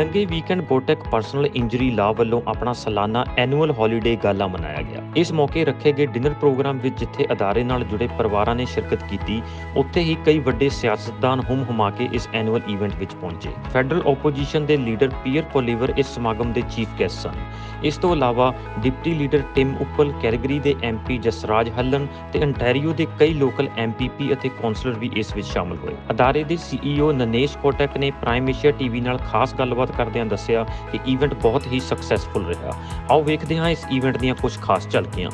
ਲੰਘੇ weekend Kotak personal injury law ਵੱਲੋਂ ਆਪਣਾ ਸਾਲਾਨਾ ਐਨੂਅਲ ਹੌਲੀਡੇ ਗਾਲਾ ਮਨਾਇਆ ਗਿਆ। ਇਸ ਮੌਕੇ ਰੱਖੇ ਗਏ ਡਿਨਰ ਪ੍ਰੋਗਰਾਮ ਵਿੱਚ ਜਿੱਥੇ ਅਦਾਰੇ ਨਾਲ ਜੁੜੇ ਪਰਿਵਾਰਾਂ ਨੇ ਸ਼ਿਰਕਤ ਕੀਤੀ, ਉੱਥੇ ਹੀ ਕਈ ਵੱਡੇ ਸਿਆਸਤਦਾਨ ਹੁਮ-ਹੁਮਾ ਕੇ ਇਸ ਐਨੂਅਲ ਈਵੈਂਟ ਵਿੱਚ ਪਹੁੰਚੇ। ਫੈਡਰਲ ਓਪੋਜੀਸ਼ਨ ਦੇ ਲੀਡਰ ਪੀਅਰ ਪੋਲੀਵਰ ਇਸ ਸਮਾਗਮ ਦੇ ਚੀਫ ਗੈਸਟ ਸਨ। ਇਸ ਤੋਂ ਇਲਾਵਾ deputy leader Tim Uppal, Calgary ਦੇ ਐਮਪੀ ਜਸਰਾਜ ਹੱਲਨ ਤੇ ਅੰਟੈਰੀਓ ਦੇ ਕਈ ਲੋਕਲ ਐਮਪੀਪੀ ਅਤੇ ਕੌਂਸਲਰ ਵੀ ਇਸ ਵਿੱਚ ਸ਼ਾਮਲ ਹੋਏ। ਅਦਾਰੇ ਦੇ ਸੀਈਓ ਨਨੇਸ਼ ਕੋਟਕ ਨੇ ਪ੍ਰਾਈਮ ਏਸ਼ੀਆ ਟੀਵੀ ਨਾਲ ਖਾਸ ਗੱਲਬਾਤ ਕਰਦਿਆਂ ਦੱਸਿਆ ਕਿ ਈਵੈਂਟ ਬਹੁਤ ਹੀ ਸਕਸੈਸਫੁਲ ਰਿਹਾ। ਆਓ ਵੇਖਦੇ ਹਾਂ ਇਸ ਈਵੈਂਟ ਦੀਆਂ ਕੁਝ ਖਾਸ ਝਲਕੀਆਂ।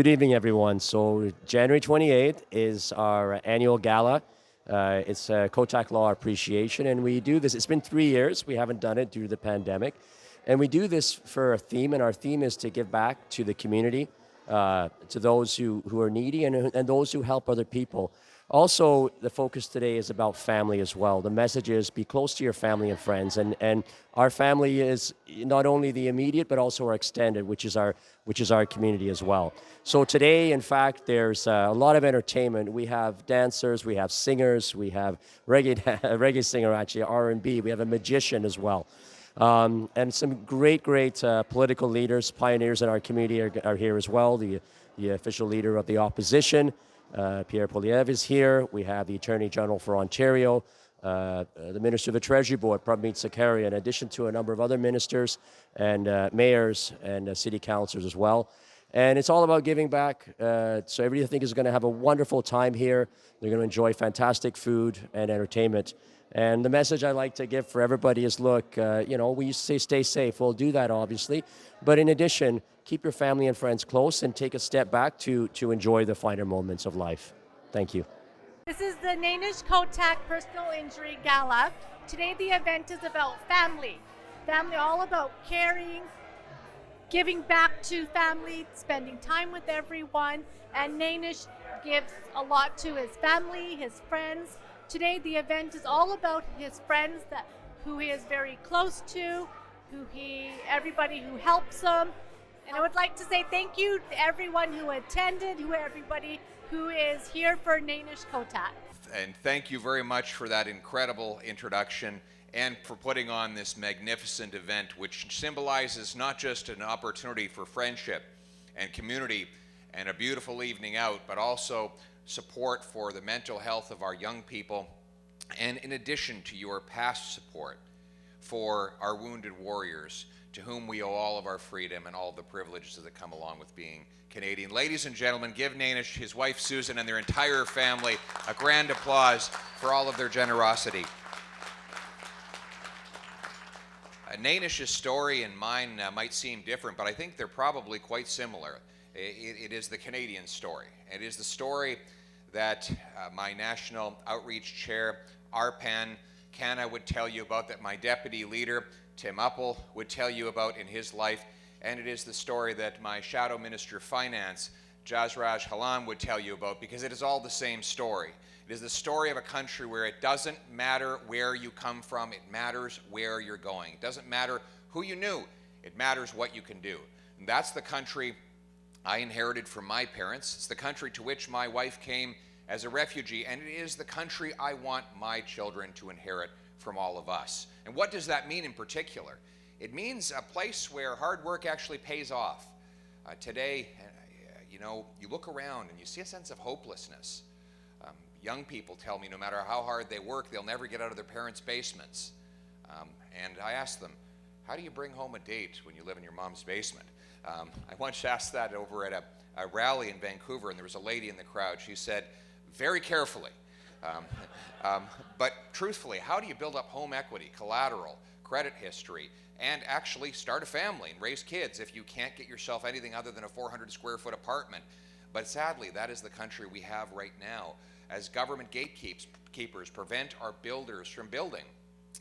Good evening, everyone. So January 28th is our annual gala. It's a Kotak Law Appreciation, and we do this. It's been 3 years. We haven't done it due to the pandemic. And we do this for a theme, and our theme is to give back to the community, to those who are needy and those who help other people. Also, the focus today is about family as well. The message is be close to your family and friends. And our family is not only the immediate, but also our extended, which is our community as well. So today, in fact, there's a lot of entertainment. We have dancers, we have singers, we have reggae singer, actually, R&B. We have a magician as well. And some great political leaders, pioneers in our community are here as well. The official leader of the opposition, Pierre Poilievre, is here. We have the Attorney General for Ontario, the Minister of the Treasury Board, Prabmeet Sakaria, in addition to a number of other ministers and mayors and city councillors as well. And it's all about giving back. So everybody, I think, is going to have a wonderful time here. They're going to enjoy fantastic food and entertainment. And the message I like to give for everybody is, look, we used to say stay safe. We'll do that, obviously. But in addition, keep your family and friends close and take a step back to enjoy the finer moments of life. Thank you. This is the Nanish Kotak Personal Injury Gala. Today the event is about family. Family, all about caring, giving back to family, spending time with everyone. And Nanish gives a lot to his family, his friends. Today the event is all about his friends who he is very close to, everybody who helps him. And I would like to say thank you to everyone who attended, everybody who is here for Nanish Kotak. And thank you very much for that incredible introduction and for putting on this magnificent event, which symbolizes not just an opportunity for friendship and community and a beautiful evening out, but also support for the mental health of our young people, and in addition to your past support for our wounded warriors, to whom we owe all of our freedom and all the privileges that come along with being Canadian. Ladies and gentlemen, give Nanish, his wife Susan, and their entire family a grand applause for all of their generosity. Nanish's story and mine might seem different, but I think they're probably quite similar. It is the Canadian story. It is the story that my national outreach chair, Arpan Khanna, would tell you about, that my deputy leader, Tim Uppal, would tell you about in his life. And it is the story that my shadow minister of finance, Jasraj Halan, would tell you about, because it is all the same story. It is the story of a country where it doesn't matter where you come from, it matters where you're going. It doesn't matter who you knew, it matters what you can do. And that's the country I inherited from my parents. It's the country to which my wife came as a refugee, and it is the country I want my children to inherit from all of us. And what does that mean in particular? It means a place where hard work actually pays off. Today, you look around and you see a sense of hopelessness. Young people tell me no matter how hard they work, they'll never get out of their parents' basements. And I ask them, how do you bring home a date when you live in your mom's basement? I once asked that over at a rally in Vancouver, and there was a lady in the crowd. She said, very carefully, but truthfully, how do you build up home equity, collateral, credit history, and actually start a family and raise kids if you can't get yourself anything other than a 400 square foot apartment? But sadly, that is the country we have right now, as government gatekeepers prevent our builders from building.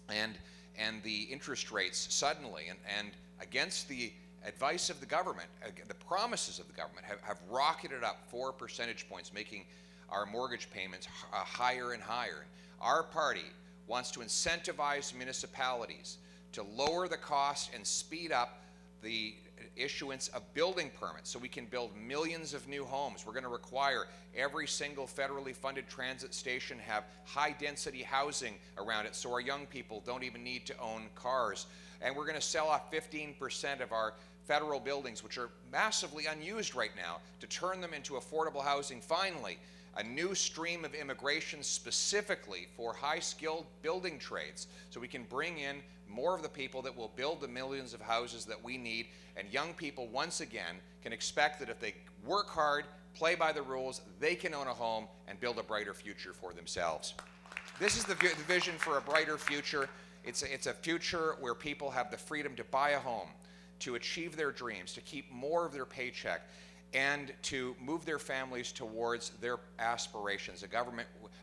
And the interest rates suddenly, and against the advice of the government, the promises of the government have rocketed up 4 percentage points, making our mortgage payments higher and higher. Our party wants to incentivize municipalities to lower the cost and speed up the issuance of building permits so we can build millions of new homes. We're going to require every single federally funded transit station have high density housing around it so our young people don't even need to own cars. And we're going to sell off 15% of our federal buildings, which are massively unused right now, to turn them into affordable housing. Finally, a new stream of immigration specifically for high-skilled building trades so we can bring in more of the people that will build the millions of houses that we need, and young people once again can expect that if they work hard, play by the rules, they can own a home and build a brighter future for themselves. This is the vision for a brighter future. It's a future where people have the freedom to buy a home, to achieve their dreams, to keep more of their paycheck, and to move their families towards their aspirations.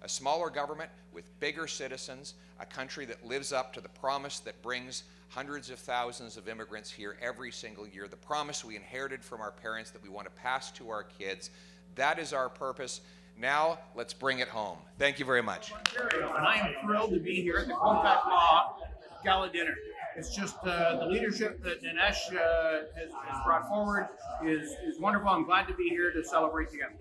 A smaller government with bigger citizens, a country that lives up to the promise that brings hundreds of thousands of immigrants here every single year, the promise we inherited from our parents that we want to pass to our kids. That is our purpose. Now, let's bring it home. Thank you very much. Ontario, and I am thrilled to be here at the Kotak Law Gala dinner. It's just the leadership that Dinesh has brought forward is wonderful. I'm glad to be here to celebrate together.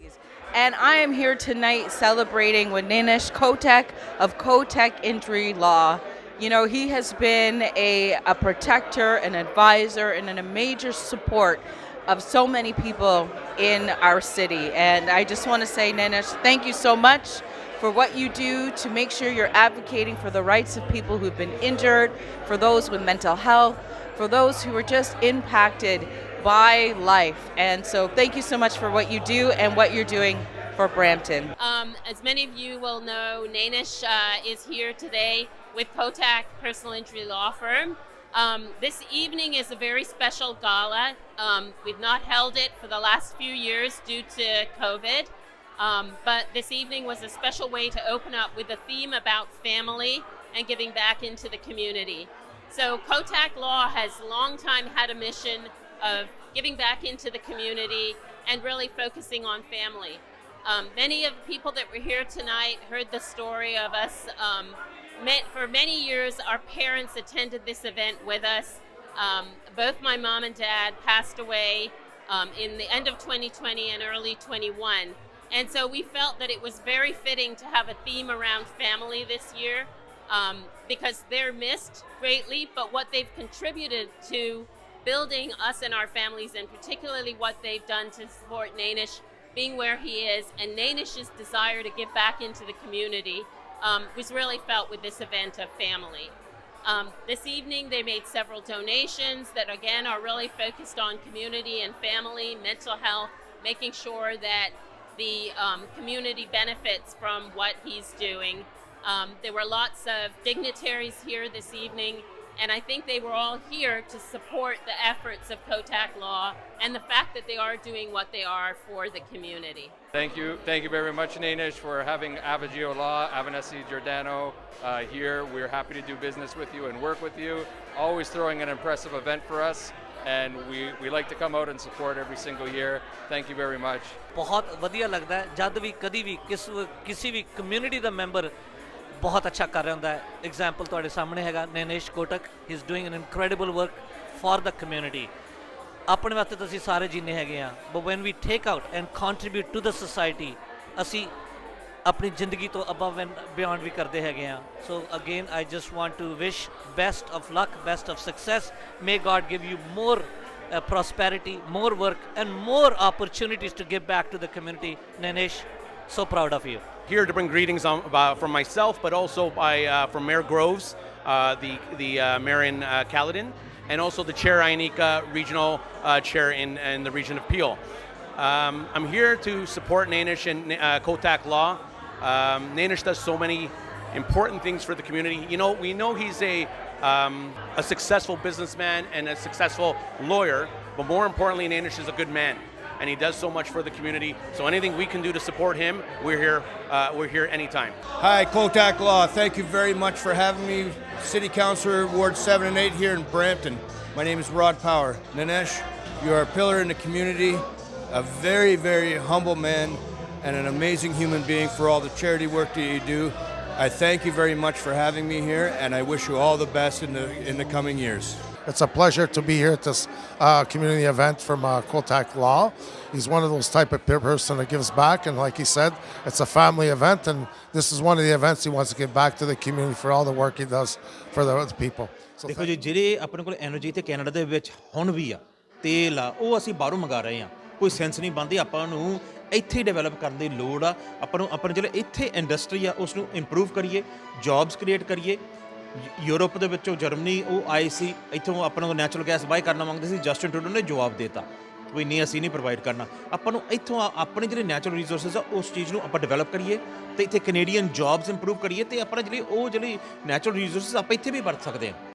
And I am here tonight celebrating with Dinesh Kotak of Kotak Injury Law. You know, he has been a protector, an advisor, and a major support of so many people in our city. And I just want to say, Dinesh, thank you so much for what you do to make sure you're advocating for the rights of people who've been injured, for those with mental health, for those who are just impacted by life. And so thank you so much for what you do and what you're doing for Brampton. As many of you will know, Dinesh is here today with Kotak Personal Injury Law Firm. This evening is a very special gala. We've not held it for the last few years due to COVID. But this evening was a special way to open up with a theme about family and giving back into the community. So Kotak Law has long time had a mission of giving back into the community and really focusing on family. Many of the people that were here tonight heard the story of us. For many years, our parents attended this event with us. Both my mom and dad passed away in the end of 2020 and early 21. And so we felt that it was very fitting to have a theme around family this year because they're missed greatly, but what they've contributed to building us and our families, and particularly what they've done to support Dinesh being where he is, and Dinesh's desire to give back into the community was really felt with this event of family. This evening they made several donations that again are really focused on community and family, mental health, making sure that the community benefits from what he's doing. There were lots of dignitaries here this evening, and I think they were all here to support the efforts of Kotak Law and the fact that they are doing what they are for the community. Thank you very much, Dinesh, for having Avagio Law, Avanesi Giordano here. We're happy to do business with you and work with you. Always throwing an impressive event for us. And we like to come out and support every single year. Thank you very much. बहुत वधिया लगता है जब भी कभी भी किसी भी कम्युनिटी का मैंबर बहुत अच्छा कर रहा होता है. एग्जाम्पल ਤੁਹਾਡੇ सामने हैगा Dinesh Kotak. He is doing an incredible work for the community. अपने वास्ते तो ਅਸੀਂ ਸਾਰੇ जीने हैगे हैं. But when we take out and contribute to the society, ਅਸੀਂ अपनी ज़िंदगी तो above and beyond भी करते हैगे हैं. So again, I just want to wish best of luck, best of success. May God give you more prosperity, more work, and more opportunities to give back to the community. Dinesh, so proud of you. Here to bring greetings from myself, but also from Mayor Groves, the mayor in Caledon, and also the Chair Ionica Regional Chair in the region of Peel. I'm here to support Dinesh and Kotak Law. Dinesh does so many important things for the community. You know, we know he's a successful businessman and a successful lawyer, but more importantly, Dinesh is a good man, and he does so much for the community. So anything we can do to support him, we're here anytime. Hi, Kotak Law. Thank you very much for having me, City Councilor, Ward 7 and 8 here in Brampton. My name is Rod Power. Nanesh, you are a pillar in the community, a very, very humble man, and an amazing human being for all the charity work that you do. I thank you very much for having me here, and I wish you all the best in the coming years. It's a pleasure to be here at this community event from Kotak Law. He's one of those type of person that gives back, and like he said, it's a family event, and this is one of the events he wants to give back to the community for all the work he does for the people. So ਦੇਖੋ ਜੀ ਜਿਹੜੇ ਆਪਣੇ ਕੋਲ energy ਤੇ Canada ਦੇ ਵਿੱਚ ਹੁਣ ਵੀ ਆ ਤੇਲ ਆ ਉਹ ਅਸੀਂ ਬਾਹਰੋਂ ਮੰਗਾ ਰਹੇ ਆ ਕੋਈ ਸੈਂਸ ਨਹੀਂ ਬਣਦੀ ਆਪਾਂ ਨੂੰ ਇੱਥੇ ਡਿਵੈਲਪ ਕਰਨ ਦੀ ਲੋੜ ਆ ਆਪਾਂ ਨੂੰ ਆਪਣੇ ਜਿਹੜੇ ਇੱਥੇ ਇੰਡਸਟਰੀ ਆ ਉਸ ਨੂੰ ਇੰਪਰੂਵ ਕਰੀਏ ਜੌਬਸ ਕ੍ਰੀਏਟ ਕਰੀਏ ਯੂਰਪ ਦੇ ਵਿੱਚੋਂ ਜਰਮਨੀ ਉਹ ਆਏ ਸੀ ਇੱਥੋਂ ਆਪਾਂ ਨੂੰ ਨੈਚੁਰਲ ਗੈਸ ਬਾਈ ਕਰਨਾ ਮੰਗਦੇ ਸੀ ਜਸਟਿਨ ਟਰੂਡੋ ਨੇ ਜਵਾਬ ਦੇਤਾ ਵੀ ਨਹੀਂ ਅਸੀਂ ਨਹੀਂ ਪ੍ਰੋਵਾਈਡ ਕਰਨਾ ਆਪਾਂ ਨੂੰ ਇੱਥੋਂ ਆਪਣੇ ਜਿਹੜੇ ਨੈਚੁਰਲ ਰਿਸੋਰਸਿਸ ਆ ਉਸ ਚੀਜ਼ ਨੂੰ ਆਪਾਂ ਡਿਵੈਲਪ ਕਰੀਏ ਤੇ ਇੱਥੇ ਕੈਨੇਡੀਅਨ ਜੌਬਸ ਇੰਪਰੂਵ ਕਰੀਏ ਤੇ ਆਪਣਾ ਜਿਹੜੀ ਨੈਚੁਰਲ ਰਿਸੋਰਸਿਸ ਆਪਾਂ ਇੱਥੇ ਵੀ ਵਰਤ ਸਕਦੇ ਹਾਂ